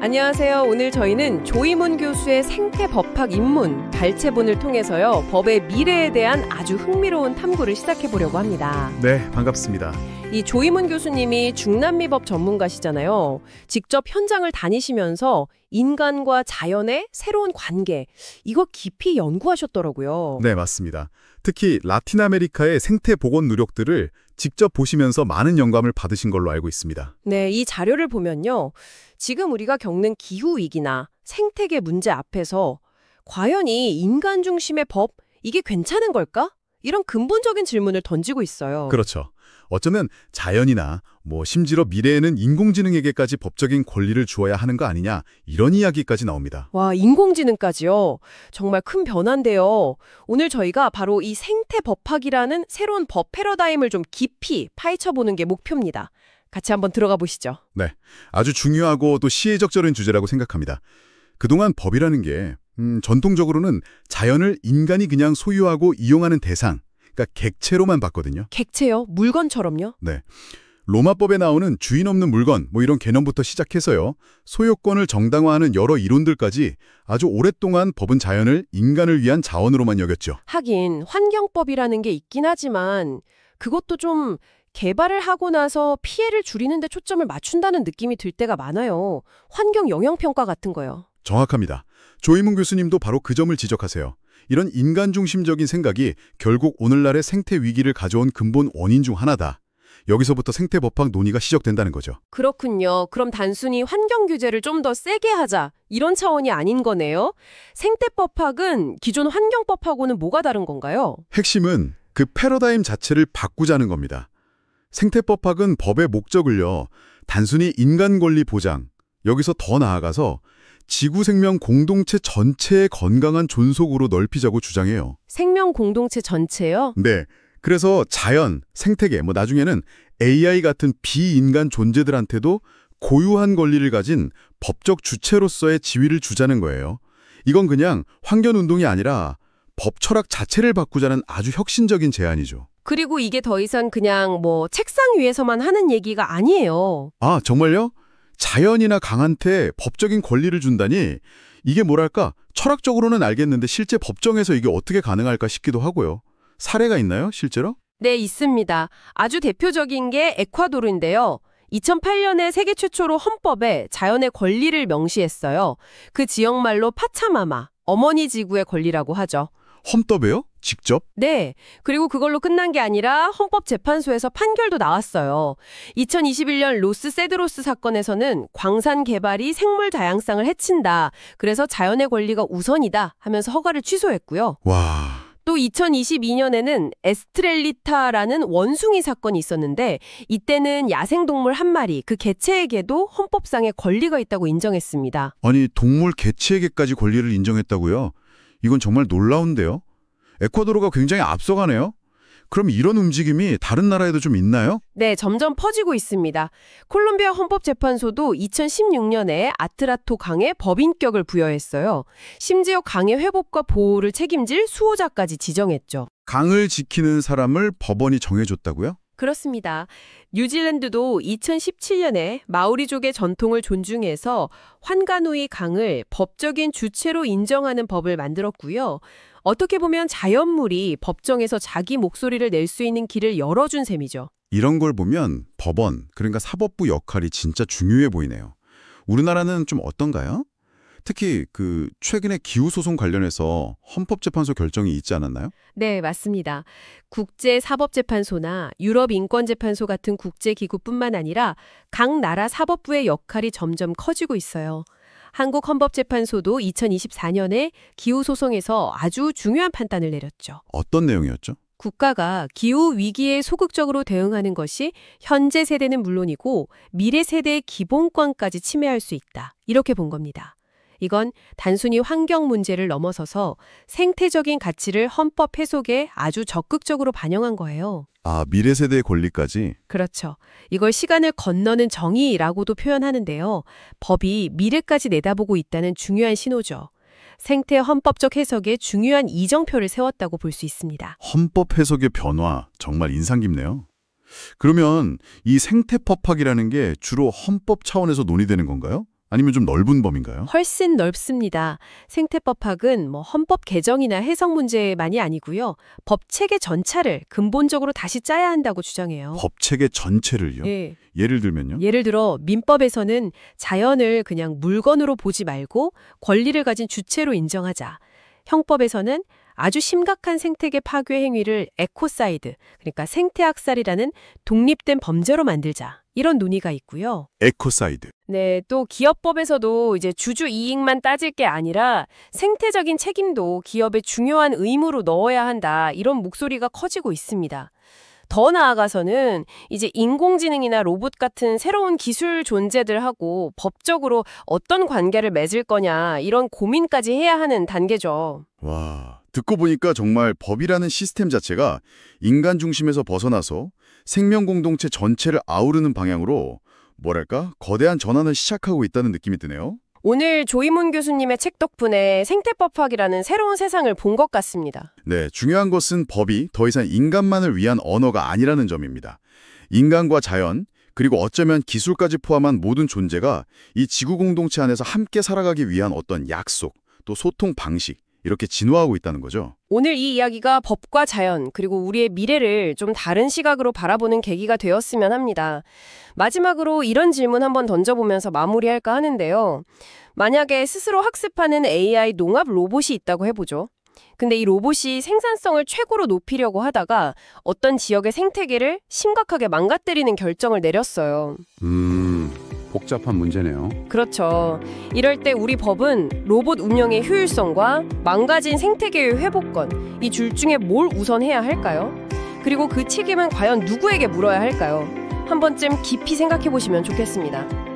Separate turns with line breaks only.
안녕하세요. 오늘 저희는 조이문 교수의 생태법학 입문 발췌본을 통해서요. 법의 미래에 대한 아주 흥미로운 탐구를 시작해보려고 합니다.
네, 반갑습니다.
이 조이문 교수님이 중남미법 전문가시잖아요. 직접 현장을 다니시면서 인간과 자연의 새로운 관계, 이거 깊이 연구하셨더라고요.
네, 맞습니다. 특히 라틴 아메리카의 생태 복원 노력들을 직접 보시면서 많은 영감을 받으신 걸로 알고 있습니다.
네, 이 자료를 보면요. 지금 우리가 겪는 기후위기나 생태계 문제 앞에서 과연 이 인간 중심의 법, 이게 괜찮은 걸까? 이런 근본적인 질문을 던지고 있어요.
그렇죠. 어쩌면 자연이나 심지어 미래에는 인공지능에게까지 법적인 권리를 주어야 하는 거 아니냐, 이런 이야기까지 나옵니다.
와, 인공지능까지요. 정말 큰 변화인데요. 오늘 저희가 바로 이 생태법학이라는 새로운 법 패러다임을 좀 깊이 파헤쳐보는 게 목표입니다. 같이 한번 들어가 보시죠.
네, 아주 중요하고 또 시의적절한 주제라고 생각합니다. 그동안 법이라는 게 전통적으로는 자연을 인간이 그냥 소유하고 이용하는 대상, 그러니까 객체로만 봤거든요.
객체요? 물건처럼요?
네. 로마법에 나오는 주인 없는 물건, 이런 개념부터 시작해서요. 소유권을 정당화하는 여러 이론들까지 아주 오랫동안 법은 자연을 인간을 위한 자원으로만 여겼죠.
하긴 환경법이라는 게 있긴 하지만 그것도 좀 개발을 하고 나서 피해를 줄이는 데 초점을 맞춘다는 느낌이 들 때가 많아요. 환경 영향평가 같은 거요.
정확합니다. 조이문 교수님도 바로 그 점을 지적하세요. 이런 인간 중심적인 생각이 결국 오늘날의 생태 위기를 가져온 근본 원인 중 하나다. 여기서부터 생태법학 논의가 시작된다는 거죠.
그렇군요. 그럼 단순히 환경 규제를 좀 더 세게 하자, 이런 차원이 아닌 거네요. 생태법학은 기존 환경법하고는 뭐가 다른 건가요?
핵심은 그 패러다임 자체를 바꾸자는 겁니다. 생태법학은 법의 목적을요, 단순히 인간 권리 보장, 여기서 더 나아가서 지구 생명 공동체 전체의 건강한 존속으로 넓히자고 주장해요.
생명 공동체 전체요?
네. 그래서 자연, 생태계, 나중에는 AI 같은 비인간 존재들한테도 고유한 권리를 가진 법적 주체로서의 지위를 주자는 거예요. 이건 그냥 환경운동이 아니라 법 철학 자체를 바꾸자는 아주 혁신적인 제안이죠.
그리고 이게 더 이상 그냥 책상 위에서만 하는 얘기가 아니에요.
아, 정말요? 자연이나 강한테 법적인 권리를 준다니, 이게 뭐랄까, 철학적으로는 알겠는데 실제 법정에서 이게 어떻게 가능할까 싶기도 하고요. 사례가 있나요, 실제로?
네, 있습니다. 아주 대표적인 게 에콰도르인데요. 2008년에 세계 최초로 헌법에 자연의 권리를 명시했어요. 그 지역말로 파차마마, 어머니 지구의 권리라고 하죠.
헌법에요? 직접?
네. 그리고 그걸로 끝난 게 아니라 헌법재판소에서 판결도 나왔어요. 2021년 로스 세드로스 사건에서는 광산 개발이 생물 다양성을 해친다. 그래서 자연의 권리가 우선이다 하면서 허가를 취소했고요.
와...
또 2022년에는 에스트렐리타라는 원숭이 사건이 있었는데 이때는 야생동물 한 마리, 그 개체에게도 헌법상의 권리가 있다고 인정했습니다.
아니, 동물 개체에게까지 권리를 인정했다고요? 이건 정말 놀라운데요? 에콰도르가 굉장히 앞서가네요? 그럼 이런 움직임이 다른 나라에도 좀 있나요?
네, 점점 퍼지고 있습니다. 콜롬비아 헌법재판소도 2016년에 아트라토 강에 법인격을 부여했어요. 심지어 강의 회복과 보호를 책임질 수호자까지 지정했죠.
강을 지키는 사람을 법원이 정해줬다고요?
그렇습니다. 뉴질랜드도 2017년에 마오리족의 전통을 존중해서 환가누이 강을 법적인 주체로 인정하는 법을 만들었고요. 어떻게 보면 자연물이 법정에서 자기 목소리를 낼 수 있는 길을 열어준 셈이죠.
이런 걸 보면 법원, 그러니까 사법부 역할이 진짜 중요해 보이네요. 우리나라는 좀 어떤가요? 특히 최근에 기후소송 관련해서 헌법재판소 결정이 있지 않았나요?
네, 맞습니다. 국제사법재판소나 유럽인권재판소 같은 국제기구뿐만 아니라 각 나라 사법부의 역할이 점점 커지고 있어요. 한국헌법재판소도 2024년에 기후소송에서 아주 중요한 판단을 내렸죠.
어떤 내용이었죠?
국가가 기후위기에 소극적으로 대응하는 것이 현재 세대는 물론이고 미래 세대의 기본권까지 침해할 수 있다. 이렇게 본 겁니다. 이건 단순히 환경 문제를 넘어서서 생태적인 가치를 헌법 해석에 아주 적극적으로 반영한 거예요.
아, 미래 세대의 권리까지?
그렇죠. 이걸 시간을 건너는 정의라고도 표현하는데요. 법이 미래까지 내다보고 있다는 중요한 신호죠. 생태 헌법적 해석에 중요한 이정표를 세웠다고 볼 수 있습니다.
헌법 해석의 변화, 정말 인상 깊네요. 그러면 이 생태법학이라는 게 주로 헌법 차원에서 논의되는 건가요? 아니면 좀 넓은 범위인가요?
훨씬 넓습니다. 생태법학은 헌법 개정이나 해석 문제만이 아니고요. 법 체계 전체를 근본적으로 다시 짜야 한다고 주장해요.
법 체계 전체를요?
예.
예를 들면요?
예를 들어 민법에서는 자연을 그냥 물건으로 보지 말고 권리를 가진 주체로 인정하자. 형법에서는 아주 심각한 생태계 파괴 행위를 에코사이드, 그러니까 생태학살이라는 독립된 범죄로 만들자. 이런 논의가 있고요.
에코사이드.
네, 또 기업법에서도 이제 주주 이익만 따질 게 아니라 생태적인 책임도 기업의 중요한 의무로 넣어야 한다. 이런 목소리가 커지고 있습니다. 더 나아가서는 이제 인공지능이나 로봇 같은 새로운 기술 존재들하고 법적으로 어떤 관계를 맺을 거냐 이런 고민까지 해야 하는 단계죠.
와, 듣고 보니까 정말 법이라는 시스템 자체가 인간 중심에서 벗어나서 생명 공동체 전체를 아우르는 방향으로 뭐랄까 거대한 전환을 시작하고 있다는 느낌이 드네요.
오늘 조이문 교수님의 책 덕분에 생태법학이라는 새로운 세상을 본 것 같습니다.
네, 중요한 것은 법이 더 이상 인간만을 위한 언어가 아니라는 점입니다. 인간과 자연, 그리고 어쩌면 기술까지 포함한 모든 존재가 이 지구 공동체 안에서 함께 살아가기 위한 어떤 약속, 또 소통 방식, 이렇게 진화하고 있다는 거죠.
오늘 이 이야기가 법과 자연, 그리고 우리의 미래를 좀 다른 시각으로 바라보는 계기가 되었으면 합니다. 마지막으로 이런 질문 한번 던져보면서 마무리할까 하는데요. 만약에 스스로 학습하는 AI 농업 로봇이 있다고 해보죠. 근데 이 로봇이 생산성을 최고로 높이려고 하다가 어떤 지역의 생태계를 심각하게 망가뜨리는 결정을 내렸어요.
복잡한 문제네요.
그렇죠. 이럴 때 우리 법은 로봇 운영의 효율성과 망가진 생태계의 회복권, 이 둘 중에 뭘 우선해야 할까요? 그리고 그 책임은 과연 누구에게 물어야 할까요? 한 번쯤 깊이 생각해 보시면 좋겠습니다.